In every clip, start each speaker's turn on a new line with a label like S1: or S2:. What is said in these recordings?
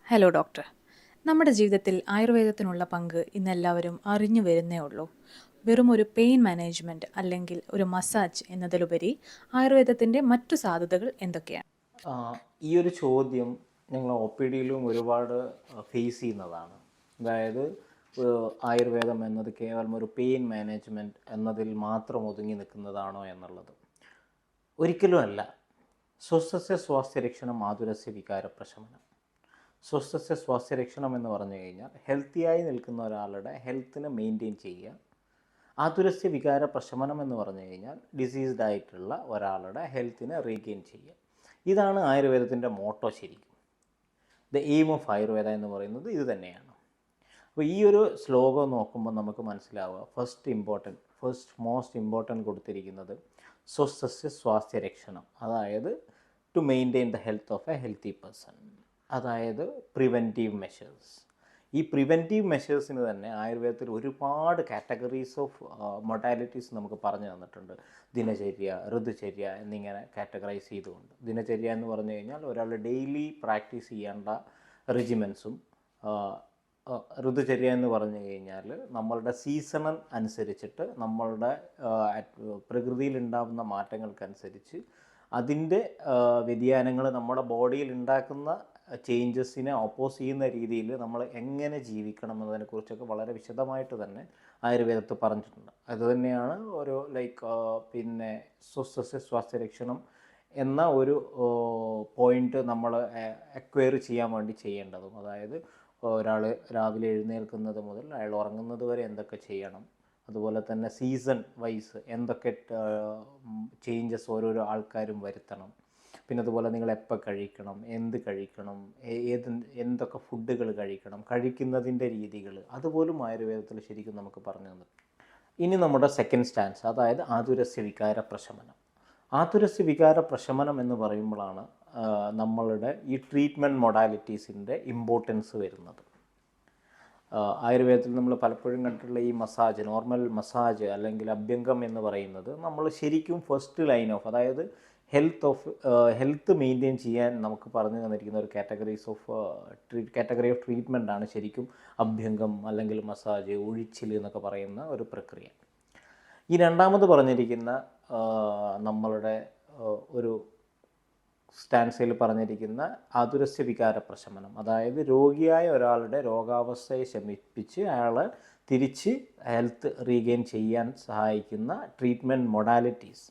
S1: Hello doctor. നമ്മുടെ ജീവിതത്തിൽ ആയുർവേദത്തിനുള്ള പങ്ക് ഇന്നെല്ലാവരും അറിഞ്ഞു വരുന്നേ ഉള്ളൂ. വെറും ഒരു പെയിൻ മാനേജ്മെൻറ്റ് അല്ലെങ്കിൽ ഒരു മസാജ് എന്നതിലുപരി ആയുർവേദത്തിൻ്റെ മറ്റു സാധ്യതകൾ എന്തൊക്കെയാണ്?
S2: ആ, ഈ ഒരു ചോദ്യം ഞങ്ങൾ ഒ പി ഡിയിലും ഒരുപാട് ഫേസ് ചെയ്യുന്നതാണ്. അതായത് ആയുർവേദം എന്നത് കേവലം ഒരു പെയിൻ മാനേജ്മെൻറ്റ് എന്നതിൽ മാത്രം ഒതുങ്ങി നിൽക്കുന്നതാണോ എന്നുള്ളത്. ഒരിക്കലും അല്ല. സ്വസ്ഥസ്യ സ്വാസ്ഥ്യരക്ഷണം ആതുരസ്യ വികാരപ്രശമനം. സ്വസ്ഥസ്യ സ്വാസ്ഥ്യരക്ഷണം എന്ന് പറഞ്ഞു കഴിഞ്ഞാൽ ഹെൽത്തിയായി നിൽക്കുന്ന ഒരാളുടെ ഹെൽത്തിനെ മെയിൻറ്റെയിൻ ചെയ്യുക. ആതുരസ്യ വികാര പ്രശമനം എന്ന് പറഞ്ഞു കഴിഞ്ഞാൽ ഡിസീസ്ഡ് ആയിട്ടുള്ള ഒരാളുടെ ഹെൽത്തിനെ റീഗെയിൻ ചെയ്യുക. ഇതാണ് ആയുർവേദത്തിൻ്റെ മോട്ടോ ശരിക്കും. ദ എയിം ഓഫ് ആയുർവേദ എന്ന് പറയുന്നത് ഇത് തന്നെയാണ്. അപ്പോൾ ഈ ഒരു ശ്ലോകം നോക്കുമ്പോൾ നമുക്ക് മനസ്സിലാവുക ഫസ്റ്റ് മോസ്റ്റ് ഇമ്പോർട്ടൻറ്റ് കൊടുത്തിരിക്കുന്നത് സ്വസ്ഥസ്യ സ്വാസ്ഥ്യ രക്ഷണം, അതായത് to maintain the health of a healthy person, അതായത് പ്രിവെൻറ്റീവ് മെഷേഴ്സ്. ഈ പ്രിവെൻറ്റീവ് മെഷേഴ്സിന് തന്നെ ആയുർവേദത്തിൽ ഒരുപാട് കാറ്റഗറീസ് ഓഫ് മൊഡാലിറ്റീസ് നമുക്ക് പറഞ്ഞു തന്നിട്ടുണ്ട്. ദിനചര്യ, ഋതുചര്യ എന്നിങ്ങനെ കാറ്റഗറൈസ് ചെയ്തുകൊണ്ട്. ദിനചര്യ എന്ന് പറഞ്ഞു കഴിഞ്ഞാൽ ഒരാൾ ഡെയിലി പ്രാക്ടീസ് ചെയ്യേണ്ട റെജിമെൻസും, ഋതുചര്യ എന്ന് പറഞ്ഞു കഴിഞ്ഞാൽ നമ്മളുടെ സീസണൽ അനുസരിച്ചിട്ട് നമ്മളുടെ പ്രകൃതിയിലുണ്ടാകുന്ന മാറ്റങ്ങൾക്കനുസരിച്ച് അതിൻ്റെ വ്യതിയാനങ്ങൾ നമ്മുടെ ബോഡിയിൽ ഉണ്ടാക്കുന്ന ചേഞ്ചസിനെ ഓപ്പോസ് ചെയ്യുന്ന രീതിയിൽ നമ്മൾ എങ്ങനെ ജീവിക്കണം എന്നതിനെക്കുറിച്ചൊക്കെ വളരെ വിശദമായിട്ട് തന്നെ ആയുർവേദത്തിൽ പറഞ്ഞിട്ടുണ്ട്. അതുതന്നെയാണ് ഒരു പിന്നെ സ്വസ്ഥസ്യ സ്വാസ്ഥ്യരക്ഷണം എന്ന ഒരു പോയിൻ്റ് നമ്മൾ അക്വയർ ചെയ്യാൻ വേണ്ടി ചെയ്യേണ്ടതും. അതായത് ഒരാൾ രാവിലെ എഴുന്നേൽക്കുന്നത് മുതൽ അയാൾ ഉറങ്ങുന്നത് വരെ എന്തൊക്കെ ചെയ്യണം, അതുപോലെ തന്നെ സീസൺ വൈസ് എന്തൊക്കെ ചേഞ്ചസ് ഓരോരോ ആൾക്കാരും വരുത്തണം, പിന്നെ അതുപോലെ നിങ്ങൾ എപ്പോൾ കഴിക്കണം, എന്ത് കഴിക്കണം, എന്തൊക്കെ ഫുഡുകൾ കഴിക്കണം, കഴിക്കുന്നതിൻ്റെ രീതികൾ, അതുപോലും ആയുർവേദത്തിൽ ശരിക്കും നമുക്ക് പറഞ്ഞു തന്നിട്ടുണ്ട്. ഇനി നമ്മുടെ സെക്കൻഡ് സ്റ്റാൻസ്, അതായത് ആതുരസ്യ വികാര പ്രശമനം. ആതുരസ്യ വികാര പ്രശമനം എന്ന് പറയുമ്പോഴാണ് നമ്മളുടെ ഈ ട്രീറ്റ്മെൻറ്റ് മൊഡാലിറ്റീസിൻ്റെ ഇമ്പോർട്ടൻസ് വരുന്നത്. ആയുർവേദത്തിൽ നമ്മൾ പലപ്പോഴും കണ്ടിട്ടുള്ള ഈ മസാജ്, നോർമൽ മസാജ് അല്ലെങ്കിൽ അഭ്യംഗം എന്ന് പറയുന്നത് നമ്മൾ ശരിക്കും ഫസ്റ്റ് ലൈൻ ഓഫ്, അതായത് ഹെൽത്ത് മെയിൻറ്റെയിൻ ചെയ്യാൻ നമുക്ക് പറഞ്ഞു തന്നിരിക്കുന്ന ഒരു കാറ്റഗറി ഓഫ് ട്രീറ്റ്മെൻ്റ് ആണ് ശരിക്കും അഭ്യംഗം അല്ലെങ്കിൽ മസാജ്, ഒഴിച്ചിൽ എന്നൊക്കെ പറയുന്ന ഒരു പ്രക്രിയ. ഈ രണ്ടാമത് പറഞ്ഞിരിക്കുന്ന നമ്മളുടെ ഒരു സ്റ്റാൻസയിൽ പറഞ്ഞിരിക്കുന്ന ആതുരസ്യ വികാര പ്രശമനം, അതായത് രോഗിയായ ഒരാളുടെ രോഗാവസ്ഥയെ ശമിപ്പിച്ച് അയാളെ തിരിച്ച് ഹെൽത്ത് റീഗെയിൻ ചെയ്യാൻ സഹായിക്കുന്ന ട്രീറ്റ്മെൻറ്റ് മൊഡാലിറ്റീസ്,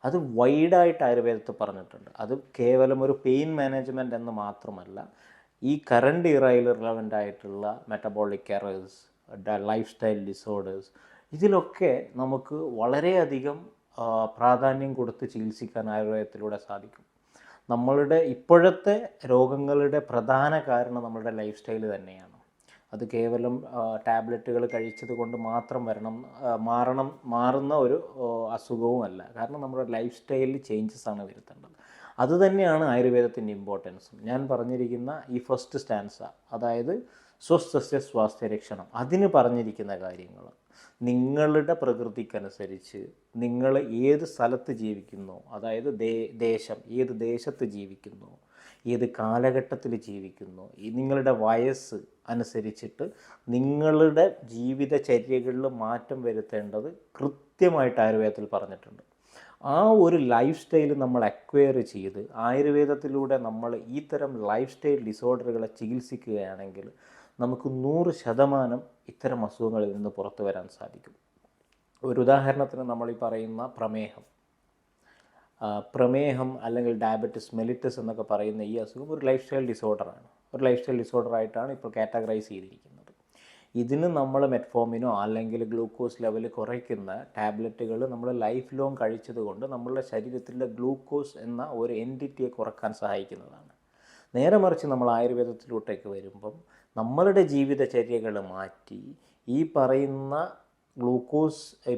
S2: അത് വൈഡായിട്ട് ആയുർവേദത്തിൽ പറഞ്ഞിട്ടുണ്ട്. അത് കേവലം ഒരു പെയിൻ മാനേജ്മെൻറ്റ് എന്ന് മാത്രമല്ല, ഈ കറണ്ട് ഇറയിൽ റിലവൻ്റ് ആയിട്ടുള്ള metabolic errors, life style disorders, ഇതിലൊക്കെ നമുക്ക് വളരെയധികം പ്രാധാന്യം കൊടുത്ത് ചികിത്സിക്കാൻ ആയുർവേദത്തിലൂടെ സാധിക്കും. നമ്മളുടെ ഇപ്പോഴത്തെ രോഗങ്ങളുടെ പ്രധാന കാരണം നമ്മളുടെ ലൈഫ് സ്റ്റൈൽ തന്നെയാണ്. അത് കേവലം ടാബ്ലറ്റുകൾ കഴിച്ചത് കൊണ്ട് മാത്രം മാറുന്ന ഒരു അസുഖവുമല്ല. കാരണം നമ്മുടെ ലൈഫ് സ്റ്റൈലിൽ ചേഞ്ചസ് ആണ് വരുത്തേണ്ടത്. അതുതന്നെയാണ് ആയുർവേദത്തിൻ്റെ ഇമ്പോർട്ടൻസും. ഞാൻ പറഞ്ഞിരിക്കുന്ന ഈ ഫസ്റ്റ് സ്റ്റാൻസ, അതായത് സ്വസ്ഥസ്യ സ്വാസ്ഥ്യരക്ഷണം, അതിന് പറഞ്ഞിരിക്കുന്ന കാര്യങ്ങൾ നിങ്ങളുടെ പ്രകൃതിക്കനുസരിച്ച് നിങ്ങൾ ഏത് സ്ഥലത്ത് ജീവിക്കുന്നു, അതായത് ഏത് ദേശത്ത് ജീവിക്കുന്നു, ഏത് കാലഘട്ടത്തിൽ ജീവിക്കുന്നു, നിങ്ങളുടെ വയസ്സ് അനുസരിച്ചിട്ട് നിങ്ങളുടെ ജീവിതചര്യകളിൽ മാറ്റം വരുത്തേണ്ടത് കൃത്യമായിട്ട് ആയുർവേദത്തിൽ പറഞ്ഞിട്ടുണ്ട്. ആ ഒരു ലൈഫ് സ്റ്റൈൽ നമ്മൾ അക്വയർ ചെയ്ത് ആയുർവേദത്തിലൂടെ നമ്മൾ ഈ തരം ലൈഫ് സ്റ്റൈൽ ഡിസോർഡറുകളെ ചികിത്സിക്കുകയാണെങ്കിൽ നമുക്ക് 100% ഇത്തരം അസുഖങ്ങളിൽ നിന്ന് പുറത്തു വരാൻ സാധിക്കും. ഒരു ഉദാഹരണത്തിന് നമ്മൾ ഈ പറയുന്ന പ്രമേഹം അല്ലെങ്കിൽ ഡയബറ്റിസ് മെലിറ്റസ് എന്നൊക്കെ പറയുന്ന ഈ അസുഖം ഒരു ലൈഫ് സ്റ്റൈൽ ഡിസോർഡറാണ്. ഒരു ലൈഫ് സ്റ്റൈൽ ഡിസോർഡറായിട്ടാണ് ഇപ്പോൾ കാറ്റഗറൈസ് ചെയ്തിരിക്കുന്നത്. ഇതിന് നമ്മൾ മെറ്റ്ഫോമിനോ അല്ലെങ്കിൽ ഗ്ലൂക്കോസ് ലെവൽ കുറയ്ക്കുന്ന ടാബ്ലറ്റുകൾ നമ്മൾ ലൈഫ് ലോങ് കഴിച്ചത് കൊണ്ട് നമ്മളുടെ ശരീരത്തിലെ ഗ്ലൂക്കോസ് എന്ന ഒരു എൻറ്റിറ്റിയെ കുറക്കാൻ സഹായിക്കുന്നതാണ്. നേരെ മറിച്ച് നമ്മൾ ആയുർവേദത്തിലോട്ടേക്ക് വരുമ്പം നമ്മളുടെ ജീവിതചര്യകൾ മാറ്റി ഈ പറയുന്ന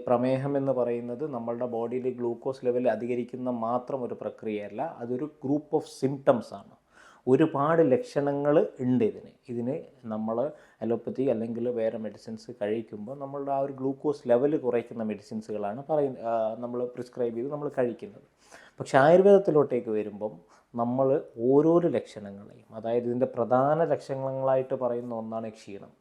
S2: പ്രമേഹം എന്ന് പറയുന്നത് നമ്മളുടെ ബോഡിയിൽ ഗ്ലൂക്കോസ് ലെവൽ അധികരിക്കുന്ന മാത്രം ഒരു പ്രക്രിയയല്ല, അതൊരു ഗ്രൂപ്പ് ഓഫ് സിംറ്റംസ് ആണ്. ഒരുപാട് ലക്ഷണങ്ങൾ ഉണ്ട് ഇതിന് നമ്മൾ അലോപ്പതി അല്ലെങ്കിൽ വേറെ മെഡിസിൻസ് കഴിക്കുമ്പോൾ നമ്മളുടെ ആ ഒരു ഗ്ലൂക്കോസ് ലെവൽ കുറയ്ക്കുന്ന മെഡിസിൻസുകളാണ് നമ്മൾ പ്രിസ്ക്രൈബ് ചെയ്ത് നമ്മൾ കഴിക്കുന്നത്. പക്ഷേ ആയുർവേദത്തിലോട്ടേക്ക് വരുമ്പം നമ്മൾ ഓരോരോ ലക്ഷണങ്ങളെയും, അതായത് ഇതിൻ്റെ പ്രധാന ലക്ഷണങ്ങളായിട്ട് പറയുന്ന ഒന്നാണ് ക്ഷീണം.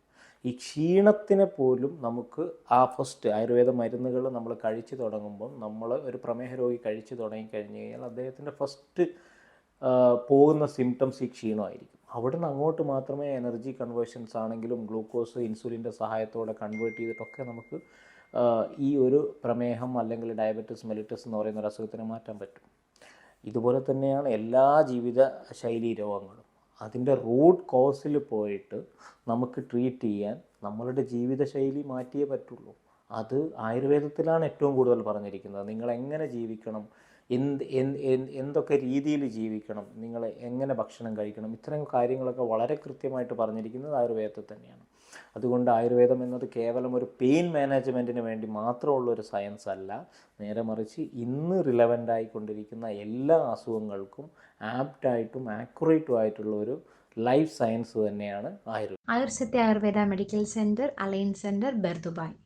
S2: ഈ ക്ഷീണത്തിനെ പോലും നമുക്ക് ആ ഫസ്റ്റ് ആയുർവേദ മരുന്നുകൾ നമ്മൾ കഴിച്ചു തുടങ്ങുമ്പം, നമ്മൾ ഒരു പ്രമേഹ രോഗി കഴിച്ചു തുടങ്ങിക്കഴിഞ്ഞ് കഴിഞ്ഞാൽ അദ്ദേഹത്തിൻ്റെ ഫസ്റ്റ് പോകുന്ന സിംറ്റംസ് ഈ ക്ഷീണമായിരിക്കും. അവിടുന്ന് അങ്ങോട്ട് മാത്രമേ എനർജി കൺവേർഷൻസ് ആണെങ്കിലും ഗ്ലൂക്കോസ് ഇൻസുലിൻ്റെ സഹായത്തോടെ കൺവേർട്ട് ചെയ്തിട്ടൊക്കെ നമുക്ക് ഈ ഒരു പ്രമേഹം അല്ലെങ്കിൽ ഡയബറ്റിസ് മെലിറ്റസ് എന്ന് പറയുന്ന ഒരു അസുഖത്തിനെ മാറ്റാൻ പറ്റും. ഇതുപോലെ തന്നെയാണ് എല്ലാ ജീവിത ശൈലി രോഗങ്ങളും. അതിൻ്റെ റൂട്ട് കോസിൽ പോയിട്ട് നമുക്ക് ട്രീറ്റ് ചെയ്യാൻ നമ്മളുടെ ജീവിതശൈലി മാറ്റിയേ പറ്റുള്ളൂ. അത് ആയുർവേദത്തിലാണ് ഏറ്റവും കൂടുതൽ പറഞ്ഞിരിക്കുന്നത്. നിങ്ങൾ എങ്ങനെ ജീവിക്കണം, എന്തൊക്കെ രീതിയിൽ ജീവിക്കണം, നിങ്ങൾ എങ്ങനെ ഭക്ഷണം കഴിക്കണം, ഇത്തരം കാര്യങ്ങളൊക്കെ വളരെ കൃത്യമായിട്ട് പറഞ്ഞിരിക്കുന്നത് ആയുർവേദത്തിൽ തന്നെയാണ്. അതുകൊണ്ട് ആയുർവേദം എന്നത് കേവലം ഒരു പെയിൻ മാനേജ്മെൻറ്റിന് വേണ്ടി മാത്രമുള്ള ഒരു സയൻസ് അല്ല, നേരെ മറിച്ച് ഇന്ന് റിലവൻ്റ് ആയിക്കൊണ്ടിരിക്കുന്ന എല്ലാ അസുഖങ്ങൾക്കും ആപ്റ്റായിട്ടും ആക്യുറേറ്റും ആയിട്ടുള്ള ഒരു ലൈഫ് സയൻസ് തന്നെയാണ് ആയുർവേദം.
S3: Ayursatya Ayurveda medical centre, Al Ain centre, Bur Dubai.